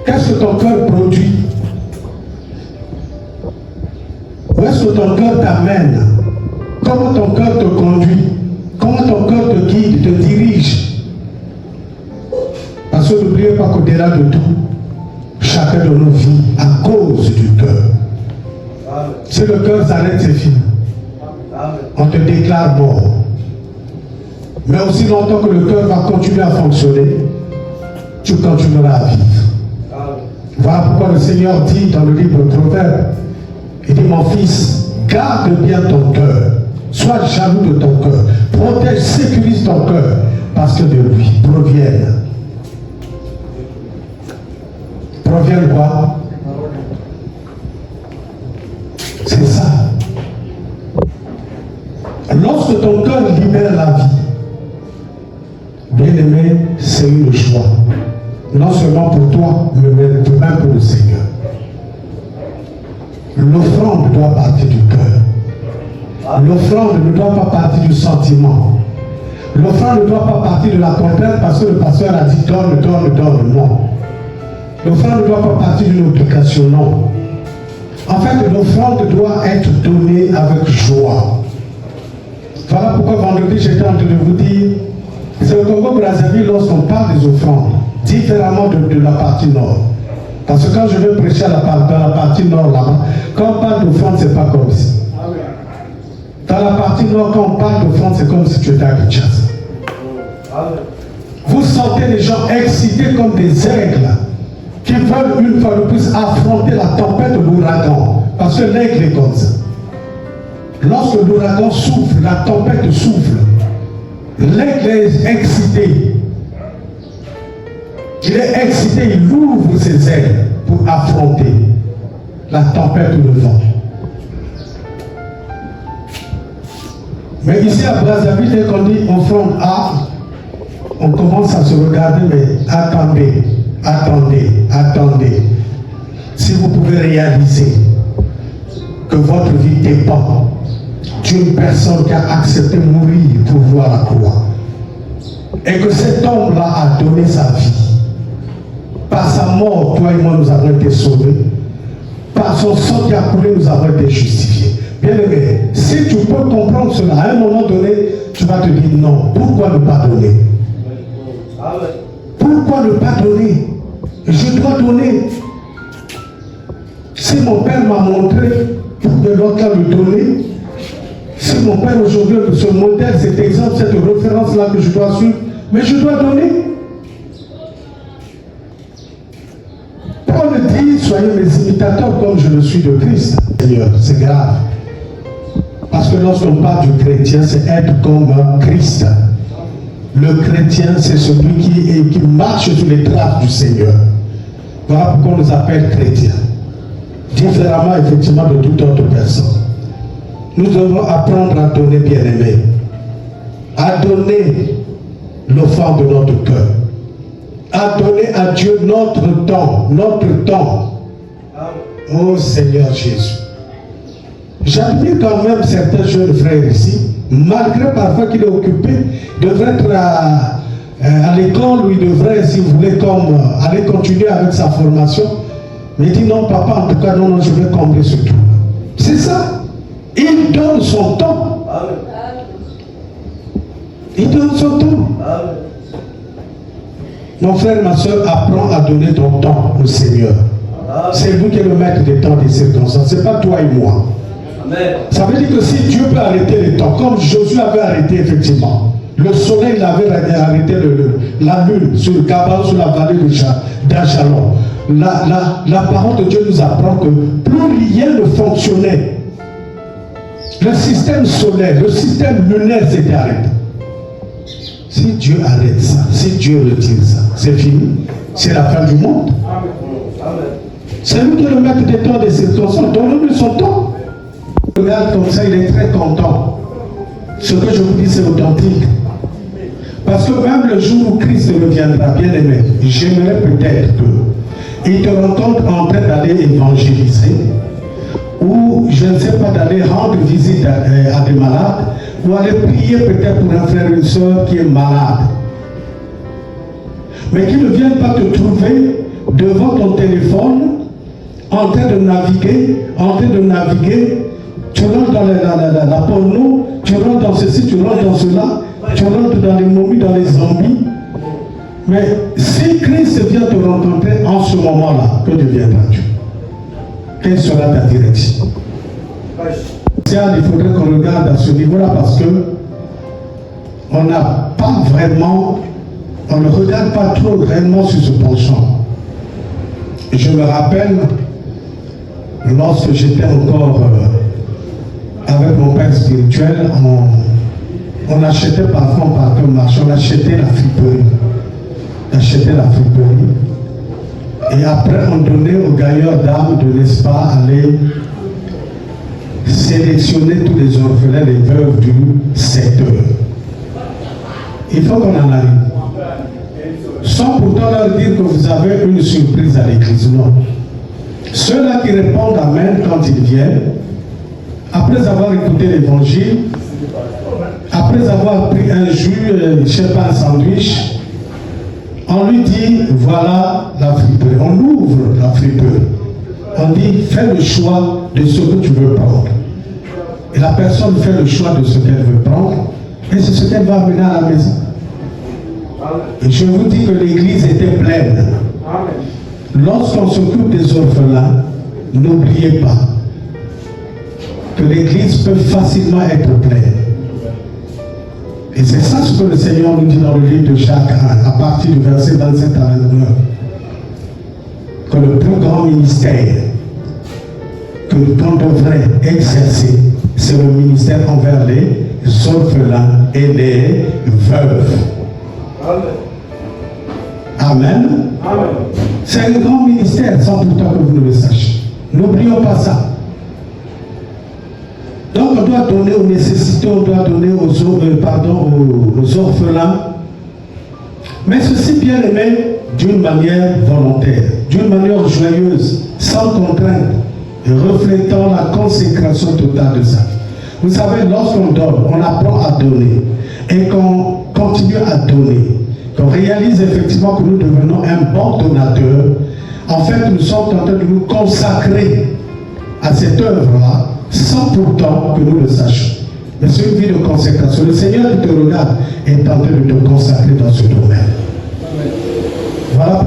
Qu'est-ce que ton cœur produit? Où est-ce que ton cœur t'amène? Comment ton cœur te conduit? Comment ton cœur te guide, te dirige? Parce que n'oubliez pas qu'au-delà de tout, chacun de nos vies à cause du cœur. Si le cœur s'arrête, c'est fini. On te déclare mort. Mais aussi longtemps que le cœur va continuer à fonctionner, tu continueras à vivre. Voilà pourquoi le Seigneur dit dans le livre de Proverbes, il dit, mon fils, garde bien ton cœur. Sois jaloux de ton cœur. Protège, sécurise ton cœur. Parce que de lui proviennent quoi? C'est ça. Lorsque ton cœur libère la vie, bien aimé, c'est une joie. Non seulement pour toi, mais même pour le Seigneur. L'offrande doit partir du cœur. L'offrande ne doit pas partir du sentiment. L'offrande ne doit pas partir de la contrainte parce que le pasteur a dit donne, donne, donne. Non. L'offrande ne doit pas partir d'une obligation. Non. En fait, l'offrande doit être donnée avec joie. Voilà pourquoi vendredi, j'étais en train de vous dire, c'est au Congo-Brazzaville lorsqu'on parle des offrandes, différemment de la partie nord. Parce que quand je vais prêcher dans la partie nord là-bas, quand on parle d'offrande, c'est pas comme ça. Dans la partie nord, quand on parle d'offrande, c'est comme si tu étais à Kinshasa. Vous sentez les gens excités comme des aigles qui veulent une fois de plus affronter la tempête de l'ouragan. Parce que l'aigle est comme ça. Lorsque l'ouragan souffle, la tempête souffle, l'aigle est excité. Il est excité, il ouvre ses ailes pour affronter la tempête ou le vent. Mais ici à Brazzaville, dès qu'on dit offrande A, on commence à se regarder, mais attendez, attendez, attendez. Si vous pouvez réaliser que votre vie dépend d'une personne qui a accepté de mourir pour voir la croix, et que cet homme-là a donné sa vie. Par sa mort, toi et moi, nous avons été sauvés. Par son sang qui a coulé, nous avons été justifiés. Bien aimé, si tu peux comprendre cela, à un moment donné, tu vas te dire non. Pourquoi ne pas donner? Pourquoi ne pas donner? Je dois donner. Si mon père m'a montré pour que l'autre me donner, si mon père aujourd'hui ce modèle, cet exemple, cette référence-là que je dois suivre, mais je dois donner. Paul dit, soyez mes imitateurs comme je le suis de Christ. Seigneur, c'est grave. Parce que lorsqu'on parle du chrétien, c'est être comme Christ. Le chrétien, c'est celui qui marche sur les traces du Seigneur. Voilà pourquoi on nous appelle chrétiens. Différemment, effectivement, de toute autre personne. Nous devons apprendre à donner, bien-aimés. À donner l'offrande de notre cœur. À donner à Dieu notre temps. Notre temps. Oh Seigneur Jésus. J'admire quand même certains jeunes frères ici, malgré parfois qu'il est occupé, il devrait être à l'école où il devrait, si vous voulez, comme aller continuer avec sa formation. Mais il dit non, papa, en tout cas, non, je vais combler ce tout. C'est ça. Il donne son temps. Il donne son temps. Mon frère, ma soeur, apprends à donner ton temps au Seigneur. C'est vous qui êtes le maître des temps, des circonstances. Ce n'est pas toi et moi. Amen. Ça veut dire que si Dieu peut arrêter les temps, comme Josué avait arrêté effectivement, le soleil avait arrêté la lune sur le Gabaon, sur la vallée d'Ajalon. La parole de Dieu nous apprend que plus rien ne fonctionnait. Le système solaire, le système lunaire s'était arrêté. Si Dieu arrête ça, si Dieu retire ça, c'est fini. C'est la fin du monde. C'est lui qui est le maître des temps, des circonstances. Donnez-lui son temps. Regarde comme ça, il est très content. Ce que je vous dis, c'est authentique. Parce que même le jour où Christ reviendra, bien aimé, j'aimerais peut-être qu'il te rencontre en train d'aller évangéliser, ou je ne sais pas, d'aller rendre visite à des malades, ou aller prier peut-être pour un frère ou une soeur qui est malade. Mais qu'il ne vienne pas te trouver devant ton téléphone, en train de naviguer, tu rentres dans la porno, tu rentres dans ceci, tu rentres dans cela, tu rentres dans les momies, dans les zombies. Mais si Christ vient te rencontrer en ce moment-là, que deviendras-tu? Quelle sera ta direction? Il faudrait qu'on regarde à ce niveau-là parce que on n'a pas vraiment, on ne regarde pas trop réellement sur ce penchant. Je me rappelle, lorsque j'étais encore avec mon père spirituel, on achetait parfois, on partait au marché, on achetait la friperie. Et après, on donnait aux gagnants d'âmes de n'est-ce pas aller sélectionner tous les orphelins, les veuves du secteur. Il faut qu'on en arrive. Sans pourtant leur dire que vous avez une surprise à l'église. Non. Ceux-là qui répondent Amen quand ils viennent, après avoir écouté l'évangile, après avoir pris un jus, je ne sais pas, un sandwich, on lui dit, voilà la friperie. On ouvre la friperie. On dit, fais le choix de ce que tu veux prendre. Et la personne fait le choix de ce qu'elle veut prendre, et c'est ce qu'elle va amener à la maison. Et je vous dis que l'église était pleine. Lorsqu'on s'occupe des orphelins, n'oubliez pas que l'église peut facilement être pleine. Et c'est ça ce que le Seigneur nous dit dans le livre de Jacques 1, à partir du verset 27 à 29. Que le plus grand ministère que l'on devrait exercer, c'est le ministère envers les orphelins et les veuves. Amen. Amen. C'est un grand ministère, sans pourtant que vous ne le sachiez. N'oublions pas ça. Donc on doit donner aux nécessités, on doit donner aux orphelins. Mais ceci, bien aimé, d'une manière volontaire, d'une manière joyeuse, sans contrainte, et reflétant la consécration totale de ça. Vous savez, lorsqu'on donne, on apprend à donner. Et qu'on continue à donner, qu'on réalise effectivement que nous devenons un bon donateur, en fait, nous sommes en train de nous consacrer à cette œuvre-là, sans pourtant que nous le sachions. Mais c'est une vie de consécration. Le Seigneur qui te regarde est en train de te consacrer dans ce domaine. Voilà.